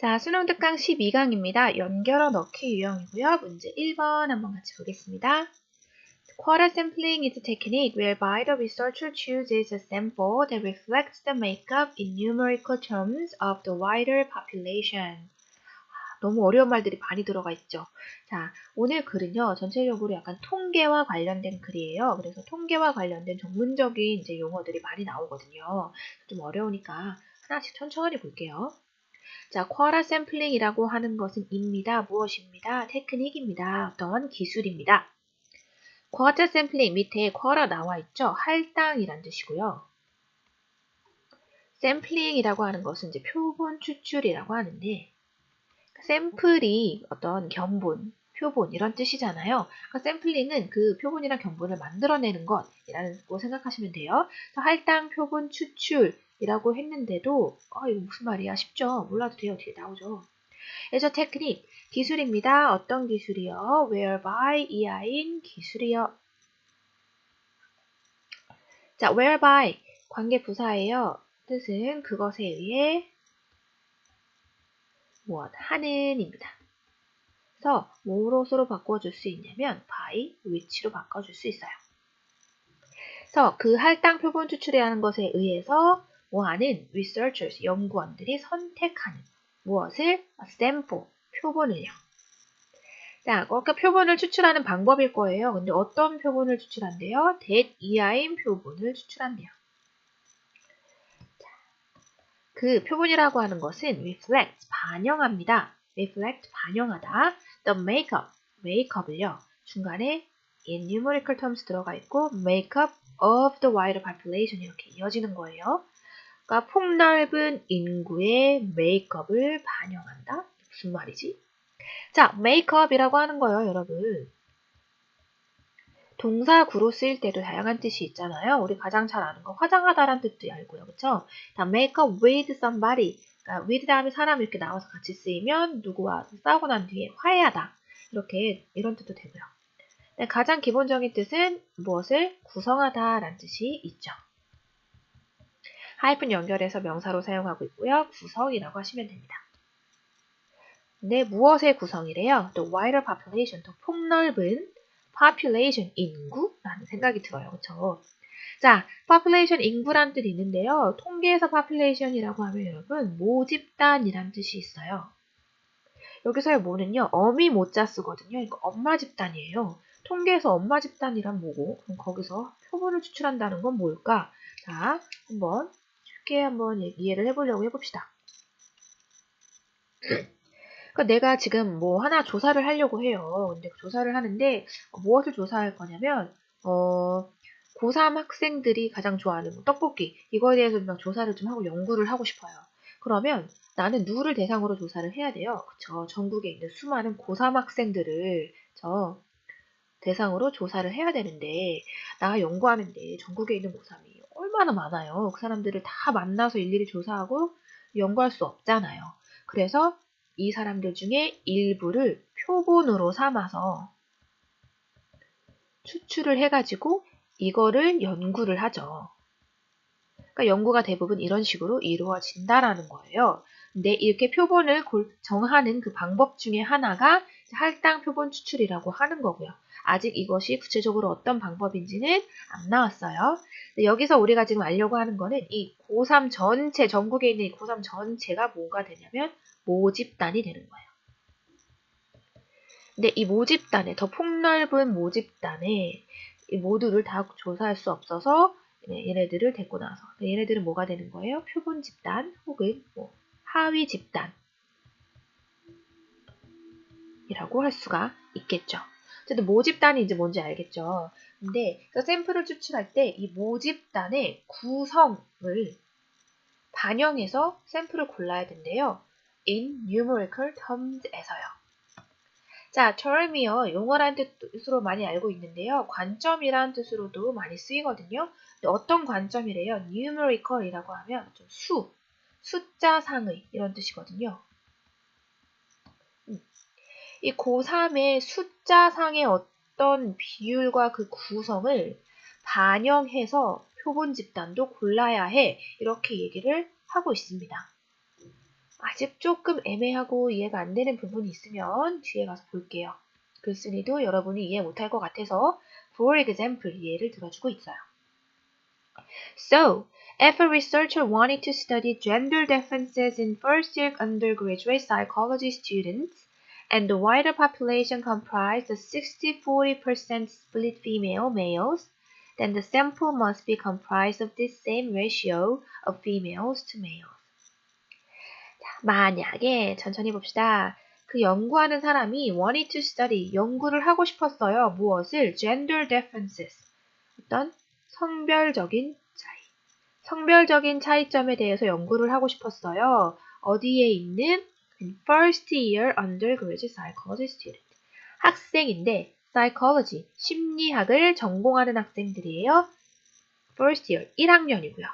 자, 수능 특강 12강입니다. 연결어 넣기 유형이고요. 문제 1번 한번 같이 보겠습니다. Quota sampling is a technique whereby the researcher chooses a sample that reflects the makeup in numerical terms of the wider population. 너무 어려운 말들이 많이 들어가 있죠. 자, 오늘 글은요, 전체적으로 약간 통계와 관련된 글이에요. 그래서 통계와 관련된 전문적인 이제 용어들이 많이 나오거든요. 좀 어려우니까 하나씩 천천히 볼게요. 자, 쿼라 샘플링이라고 하는 것은 입니다. 무엇입니다? 테크닉입니다. 어떤 기술입니다. 쿼터 샘플링 밑에 쿼라 나와 있죠? 할당이란 뜻이고요. 샘플링이라고 하는 것은 이제 표본 추출이라고 하는데 샘플이 어떤 견본, 표본 이런 뜻이잖아요. 그러니까 샘플링은 그 표본이나 견본을 만들어내는 것이라고 생각하시면 돼요. 할당, 표본, 추출이라고 했는데도 이거 무슨 말이야? 쉽죠? 몰라도 돼요. 뒤에 나오죠. 그래서 테크닉, 기술입니다. 어떤 기술이요? whereby, 이하인 기술이요. 자, whereby, 관계 부사예요. 뜻은 그것에 의해 무엇 하는입니다. 그래서 뭐로서로 바꿔줄 수 있냐면 by, which로 바꿔줄 수 있어요. 그래서 그 할당 표본 추출이라는 것에 의해서 뭐하는 researchers, 연구원들이 선택하는 무엇을? a sample, 표본을요. 자, 그러니까 표본을 추출하는 방법일 거예요. 근데 어떤 표본을 추출한대요? that 이하인 표본을 추출한대요. 그 표본이라고 하는 것은 reflect, 반영합니다. reflect, 반영하다. the makeup, makeup을요. 중간에 in numerical terms 들어가 있고 makeup of the wider population 이렇게 이어지는 거예요. 그러니까 폭넓은 인구의 메이크업을 반영한다? 무슨 말이지? 자, 메이크업이라고 하는 거예요, 여러분. 동사구로 쓰일 때도 다양한 뜻이 있잖아요. 우리 가장 잘 아는 거 화장하다라는 뜻도 알고요. 그쵸? 다 make up with somebody. 그러니까 with 다음에 사람 이렇게 나와서 같이 쓰이면 누구와 싸우고 난 뒤에 화해하다. 이렇게 이런 뜻도 되고요. 가장 기본적인 뜻은 무엇을 구성하다라는 뜻이 있죠. 하이픈 연결해서 명사로 사용하고 있고요. 구성이라고 하시면 됩니다. 근데 무엇의 구성이래요? The wider population, 더 폭넓은 population, 인구라는 생각이 들어요. 그렇죠? 자, population, 인구란 뜻이 있는데요. 통계에서 population이라고 하면 여러분 모집단이란 뜻이 있어요. 여기서의 모는요. 어미 모자 쓰거든요. 이거 엄마 집단이에요. 통계에서 엄마 집단이란 뭐고? 그럼 거기서 표본을 추출한다는 건 뭘까? 자, 한번 쉽게 한번 이해를 해보려고 해봅시다. 그러니까 내가 지금 뭐 하나 조사를 하려고 해요. 근데 조사를 하는데 무엇을 조사할 거냐면 고3 학생들이 가장 좋아하는 뭐 떡볶이 이거에 대해서 막 조사를 좀 하고 연구를 하고 싶어요. 그러면 나는 누구를 대상으로 조사를 해야 돼요? 그쵸? 전국에 있는 수많은 고3 학생들을 대상으로 조사를 해야 되는데 나 연구하는데 전국에 있는 고3이 얼마나 많아요. 그 사람들을 다 만나서 일일이 조사하고 연구할 수 없잖아요. 그래서 이 사람들 중에 일부를 표본으로 삼아서 추출을 해가지고 이거를 연구를 하죠. 그러니까 연구가 대부분 이런 식으로 이루어진다라는 거예요. 근데 이렇게 표본을 정하는 그 방법 중에 하나가 할당 표본 추출이라고 하는 거고요. 아직 이것이 구체적으로 어떤 방법인지는 안 나왔어요. 여기서 우리가 지금 알려고 하는 거는 이 고3 전체, 전국에 있는 이 고3 전체가 뭐가 되냐면 모집단이 되는 거예요. 근데 이 모집단에, 더 폭넓은 모집단에 이 모두를 다 조사할 수 없어서 얘네들을 데리고 나서 얘네들은 뭐가 되는 거예요? 표본 집단 혹은 뭐 하위 집단이라고 할 수가 있겠죠. 어쨌든 모집단이 이제 뭔지 알겠죠. 근데 샘플을 추출할 때 이 모집단의 구성을 반영해서 샘플을 골라야 된대요. in numerical terms에서요. 자, term이요. 용어란 뜻으로 많이 알고 있는데요. 관점이란 뜻으로도 많이 쓰이거든요. 근데 어떤 관점이래요? numerical이라고 하면 좀 숫자상의 이런 뜻이거든요. 이 고3의 숫자상의 어떤 비율과 그 구성을 반영해서 표본 집단도 골라야 해. 이렇게 얘기를 하고 있습니다. 아직 조금 애매하고 이해가 안 되는 부분이 있으면 뒤에 가서 볼게요. 글쓴이도 여러분이 이해 못할 것 같아서 for example 예를 들어주고 있어요. So, if a researcher wanted to study gender differences in first-year undergraduate psychology students, and the wider population comprised a 60-40% split female-males, then the sample must be comprised of this same ratio of females to males. 만약에 천천히 봅시다. 그 연구하는 사람이 wanted to study, 연구를 하고 싶었어요. 무엇을? gender differences, 어떤 성별적인 차이. 성별적인 차이점에 대해서 연구를 하고 싶었어요. 어디에 있는 first year undergraduate psychology student. 학생인데 psychology, 심리학을 전공하는 학생들이에요. first year, 1학년이고요.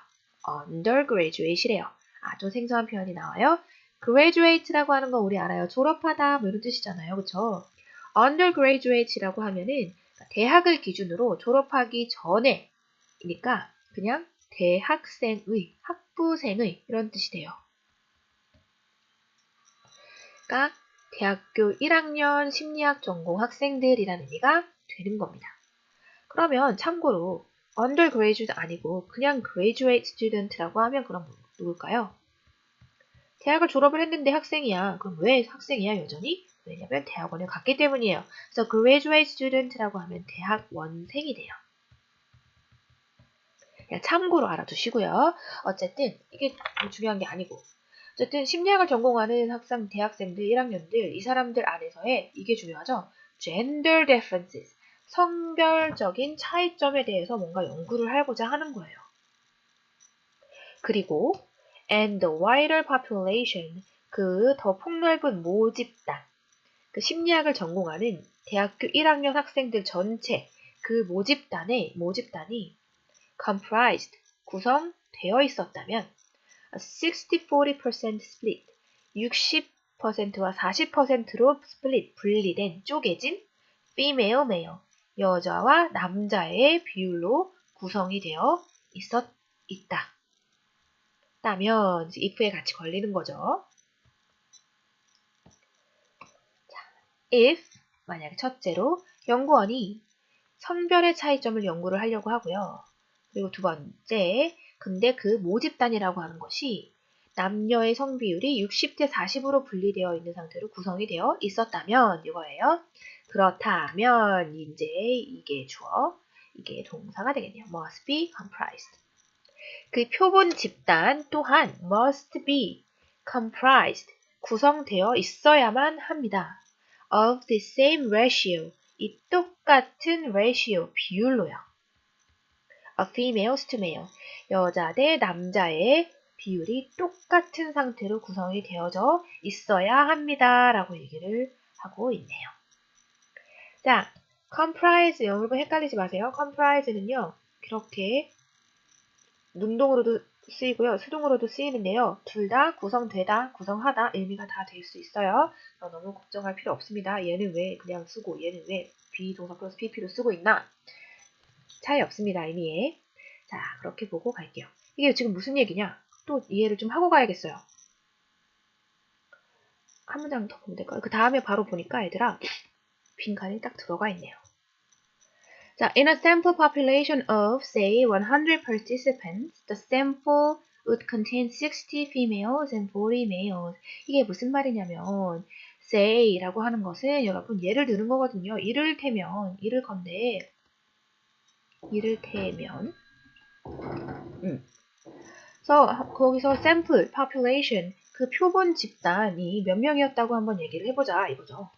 undergraduate이래요. 아주 생소한 표현이 나와요. graduate라고 하는 거 우리 알아요. 졸업하다 뭐 이런 뜻이잖아요. 그쵸? undergraduate라고 하면은 대학을 기준으로 졸업하기 전에니까 그냥 대학생의, 학부생의 이런 뜻이 돼요. 그러니까 대학교 1학년 심리학 전공 학생들이라는 의미가 되는 겁니다. 그러면 참고로 undergraduate 아니고 그냥 graduate student라고 하면 그럼 누굴까요? 대학을 졸업을 했는데 학생이야. 그럼 왜 학생이야 여전히? 왜냐면 대학원을 갔기 때문이에요. 그래서 graduate student라고 하면 대학원생이 돼요. 그냥 참고로 알아두시고요. 어쨌든 이게 중요한 게 아니고 어쨌든 심리학을 전공하는 학생, 대학생들, 1학년들 이 사람들 안에서의 이게 중요하죠. gender differences, 성별적인 차이점에 대해서 뭔가 연구를 하고자 하는 거예요. 그리고 and the wider population, 그 더 폭넓은 모집단, 그 심리학을 전공하는 대학교 1학년 학생들 전체 그 모집단이 comprised, 구성되어 있었다면 a 60-40% split, 60%와 40%로 split, 분리된, 쪼개진 female, male, 여자와 남자의 비율로 구성이 되어 있다. 다면 if에 같이 걸리는 거죠. if, 만약에 첫째로 연구원이 성별의 차이점을 연구를 하려고 하고요. 그리고 두 번째, 근데 그 모집단이라고 하는 것이 남녀의 성비율이 60대 40으로 분리되어 있는 상태로 구성이 되어 있었다면 이거예요. 그렇다면 이제 이게 주어, 이게 동사가 되겠네요. must be comprised. 그 표본 집단 또한 must be comprised, 구성되어 있어야만 합니다. of the same ratio, 이 똑같은 ratio, 비율로요. of females to male, 여자 대 남자의 비율이 똑같은 상태로 구성이 되어져 있어야 합니다. 라고 얘기를 하고 있네요. 자, comprise, 여러분 헷갈리지 마세요. comprise는요, 이렇게 능동으로도 쓰이고요. 수동으로도 쓰이는데요. 둘 다 구성되다, 구성하다 의미가 다 될 수 있어요. 너무 걱정할 필요 없습니다. 얘는 왜 그냥 쓰고 얘는 왜 비동사 플러스 pp로 쓰고 있나? 차이 없습니다. 의미에. 자, 그렇게 보고 갈게요. 이게 지금 무슨 얘기냐? 또 이해를 좀 하고 가야겠어요. 한 문장 더 보면 될까요? 그 다음에 바로 보니까 얘들아 빈칸이 딱 들어가 있네요. 자, in a sample population of, say, 100 participants, the sample would contain 60 females and 40 males. 이게 무슨 말이냐면, say라고 하는 것은 여러분 예를 드는 거거든요. 이를테면, 그래서 거기서 sample, population, 그 표본 집단이 몇 명이었다고 한번 얘기를 해보자 이거죠.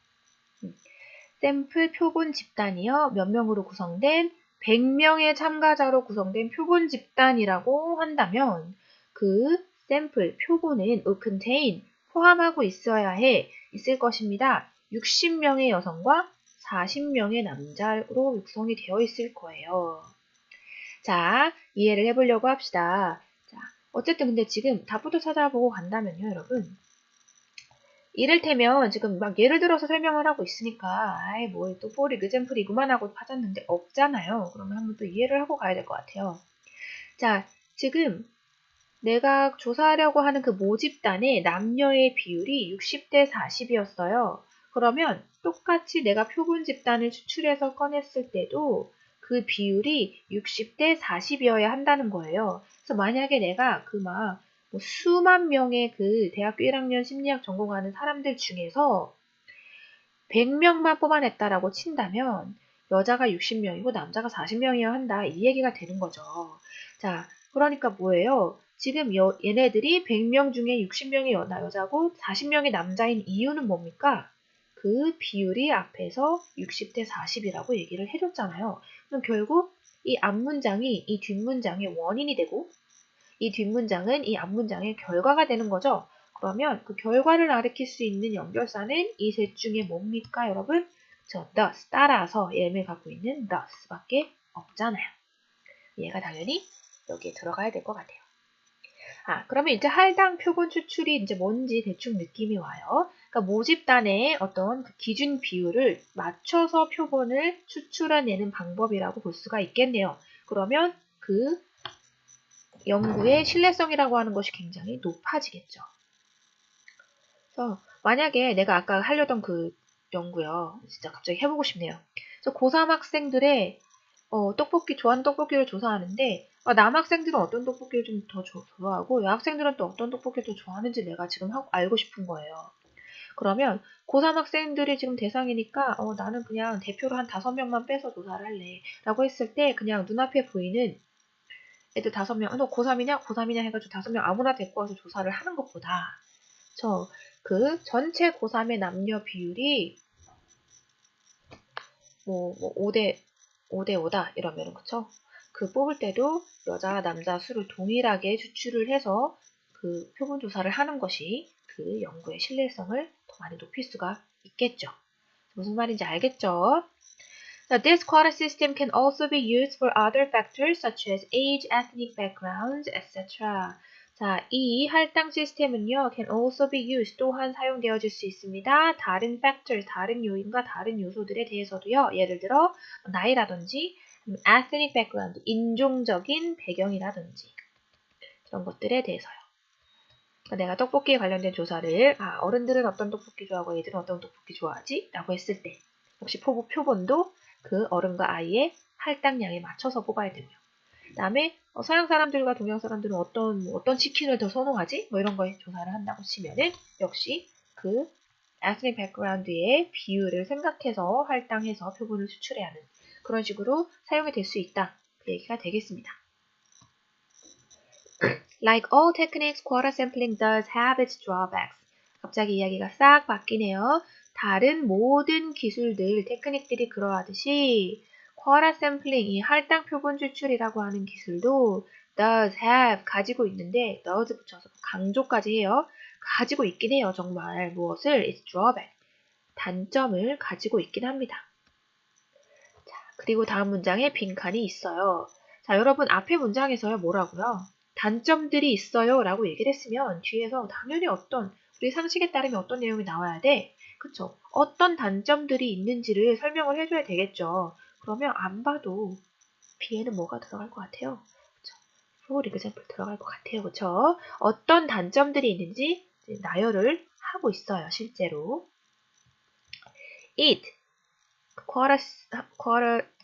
샘플 표본 집단이요. 몇 명으로 구성된 100명의 참가자로 구성된 표본 집단이라고 한다면 그 샘플 표본은 contain, 포함하고 있을 것입니다. 60명의 여성과 40명의 남자로 육성이 되어 있을 거예요. 자, 이해를 해보려고 합시다. 자, 어쨌든 근데 지금 답부터 찾아보고 간다면요, 여러분. 이를테면 지금 막 예를 들어서 설명을 하고 있으니까 아이 뭐 또 for example이구만 하고 파졌는데 없잖아요. 그러면 한번 또 이해를 하고 가야 될 것 같아요. 자, 지금 내가 조사하려고 하는 그 모집단의 남녀의 비율이 60대 40이었어요. 그러면 똑같이 내가 표본 집단을 추출해서 꺼냈을 때도 그 비율이 60대 40이어야 한다는 거예요. 그래서 만약에 내가 그 막 수만 명의 그 대학교 1학년 심리학 전공하는 사람들 중에서 100명만 뽑아냈다라고 친다면 여자가 60명이고 남자가 40명이어야 한다. 이 얘기가 되는 거죠. 자, 그러니까 뭐예요? 지금 얘네들이 100명 중에 60명이 여자고 40명이 남자인 이유는 뭡니까? 그 비율이 앞에서 60대 40이라고 얘기를 해줬잖아요. 그럼 결국 이 앞문장이 이 뒷문장의 원인이 되고 이 뒷문장은 이 앞문장의 결과가 되는 거죠. 그러면 그 결과를 가리킬 수 있는 연결사는 이 셋 중에 뭡니까, 여러분? thus, 따라서 얘를 갖고 있는 thus밖에 없잖아요. 얘가 당연히 여기에 들어가야 될 것 같아요. 그러면 이제 할당 표본 추출이 이제 뭔지 대충 느낌이 와요. 그러니까 모집단의 어떤 그 기준 비율을 맞춰서 표본을 추출해내는 방법이라고 볼 수가 있겠네요. 그러면 그 연구의 신뢰성이라고 하는 것이 굉장히 높아지겠죠. 그래서 만약에 내가 아까 하려던 그 연구요. 진짜 갑자기 해보고 싶네요. 그래서 고3 학생들의 떡볶이 좋아하는 떡볶이를 조사하는데 남학생들은 어떤 떡볶이를 좀 더 좋아하고 여학생들은 또 어떤 떡볶이를 더 좋아하는지 내가 지금 알고 싶은 거예요. 그러면 고3 학생들이 지금 대상이니까 나는 그냥 대표로 한 5명만 빼서 조사를 할래 라고 했을 때 그냥 눈앞에 보이는 애들 5명, 너 고3이냐? 고3이냐 해가지고 5명 아무나 데리고 와서 조사를 하는 것보다 그 전체 고3의 남녀 비율이 5대 5다 이러면은 그쵸? 그 뽑을 때도 여자 남자 수를 동일하게 추출을 해서 그 표본 조사를 하는 것이 그 연구의 신뢰성을 더 많이 높일 수가 있겠죠. 무슨 말인지 알겠죠? Now, this quota system can also be used for other factors such as age, ethnic backgrounds, etc. 자, 이 할당 시스템은요, can also be used, 또한 사용되어질 수 있습니다. 다른 factors, 다른 요인과 다른 요소들에 대해서도요, 예를 들어, 나이라든지, ethnic background, 인종적인 배경이라든지, 그런 것들에 대해서요. 그러니까 내가 떡볶이에 관련된 조사를, 어른들은 어떤 떡볶이 좋아하고 애들은 어떤 떡볶이 좋아하지? 라고 했을 때, 역시 표본도 그 어른과 아이의 할당량에 맞춰서 뽑아야 되고요. 그 다음에 서양 사람들과 동양 사람들은 어떤 치킨을 더 선호하지? 이런 거에 조사를 한다고 치면은 역시 그 ethnic background의 비율을 생각해서 할당해서 표본을 추출해야 하는 그런 식으로 사용이 될 수 있다. 그 얘기가 되겠습니다. Like all techniques, quota sampling does have its drawbacks. 갑자기 이야기가 싹 바뀌네요. 다른 모든 기술들, 테크닉들이 그러하듯이 quota sampling, 이 할당 표본 추출이라고 하는 기술도 does have, 가지고 있는데 does 붙여서 강조까지 해요. 가지고 있긴 해요. 정말 무엇을? its drawback, 단점을 가지고 있긴 합니다. 자, 그리고 다음 문장에 빈칸이 있어요. 자, 여러분 앞에 문장에서요 뭐라고요? 단점들이 있어요 라고 얘기를 했으면 뒤에서 당연히 우리 상식에 따르면 어떤 내용이 나와야 돼? 그쵸? 어떤 단점들이 있는지를 설명을 해줘야 되겠죠. 그러면 안 봐도 B에는 뭐가 들어갈 것 같아요? 그쵸? For example 들어갈 것 같아요. 그쵸? 어떤 단점들이 있는지 나열을 하고 있어요. 실제로. It, quota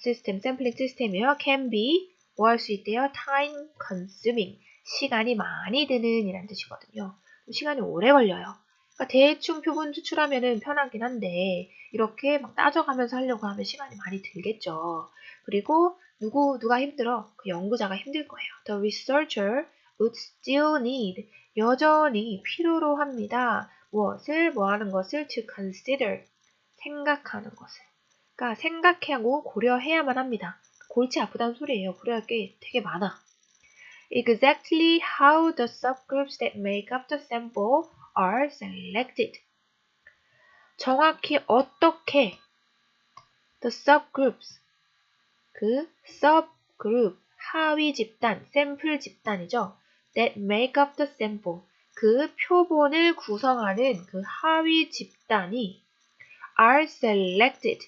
system, sampling system이요. Can be, 뭐 할 수 있대요? time consuming, 시간이 많이 드는 이란 뜻이거든요. 시간이 오래 걸려요. 그러니까 대충 표본 추출하면은 편하긴 한데 이렇게 막 따져가면서 하려고 하면 시간이 많이 들겠죠. 그리고 누가 힘들어? 그 연구자가 힘들 거예요. The researcher would still need, 여전히 필요로 합니다. 무엇을? 뭐 하는 것을? To consider, 생각하는 것을. 그러니까 생각하고 고려해야만 합니다. 골치 아프다는 소리예요. 고려할 게 되게 많아. Exactly how the subgroups that make up the sample are selected. 정확히 어떻게 the subgroups, 그 subgroup, 하위 집단, 샘플 집단이죠. that make up the sample, 그 표본을 구성하는 그 하위 집단이 are selected,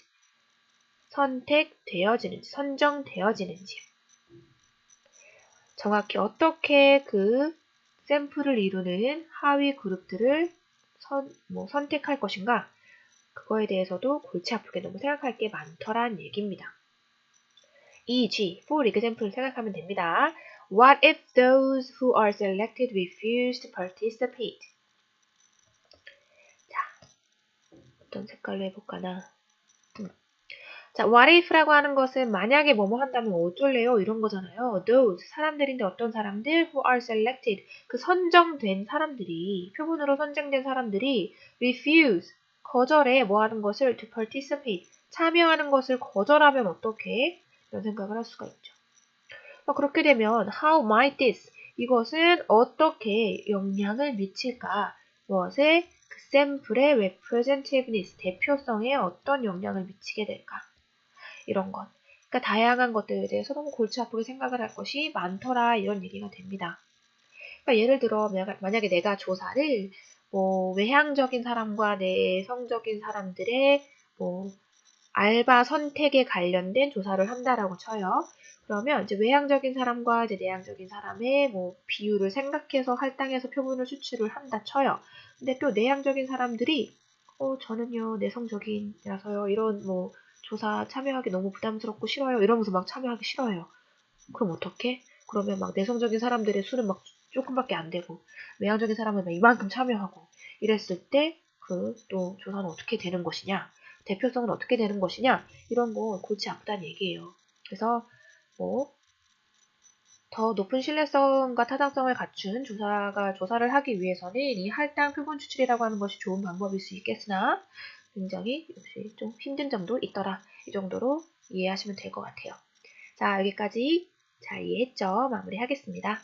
선정되어지는지 정확히 어떻게 그 샘플을 이루는 하위 그룹들을 선택할 것인가? 그거에 대해서도 골치 아프게 너무 생각할 게 많더란 얘기입니다. e.g. for example 생각하면 됩니다. What if those who are selected refuse to participate? 자, 어떤 색깔로 해볼까나? 자, what if라고 하는 것은 만약에 뭐뭐 한다면 어쩔래요? 이런 거잖아요. Those 사람들인데 어떤 사람들 who are selected 그 선정된 사람들이 표본으로 선정된 사람들이 refuse 거절해 뭐 하는 것을 to participate 참여하는 것을 거절하면 어떻게? 이런 생각을 할 수가 있죠. 그렇게 되면 how might this 이것은 어떻게 영향을 미칠까? 무엇에? 그 샘플의 representativeness 대표성에 어떤 영향을 미치게 될까? 이런 것. 그러니까 다양한 것들에 대해서 너무 골치 아프게 생각을 할 것이 많더라 이런 얘기가 됩니다. 그러니까 예를 들어 만약에 내가 조사를 외향적인 사람과 내성적인 사람들의 알바 선택에 관련된 조사를 한다라고 쳐요. 그러면 이제 외향적인 사람과 이제 내향적인 사람의 비율을 생각해서 할당해서 표본을 수출을 한다 쳐요. 근데 또 내향적인 사람들이 저는요 내성적인이라서요 이런 조사 참여하기 너무 부담스럽고 싫어요. 이러면서 막 참여하기 싫어해요. 그럼 어떡해? 그러면 막 내성적인 사람들의 수는 막 조금밖에 안 되고 외향적인 사람은 막 이만큼 참여하고 이랬을 때 그 또 조사는 어떻게 되는 것이냐? 대표성은 어떻게 되는 것이냐? 이런 거 골치 아프다는 얘기예요. 그래서 더 높은 신뢰성과 타당성을 갖춘 조사를 하기 위해서는 이 할당 표본 추출이라고 하는 것이 좋은 방법일 수 있겠으나 굉장히 역시 좀 힘든 점도 있더라. 이 정도로 이해하시면 될 것 같아요. 자, 여기까지 잘 이해했죠? 마무리하겠습니다.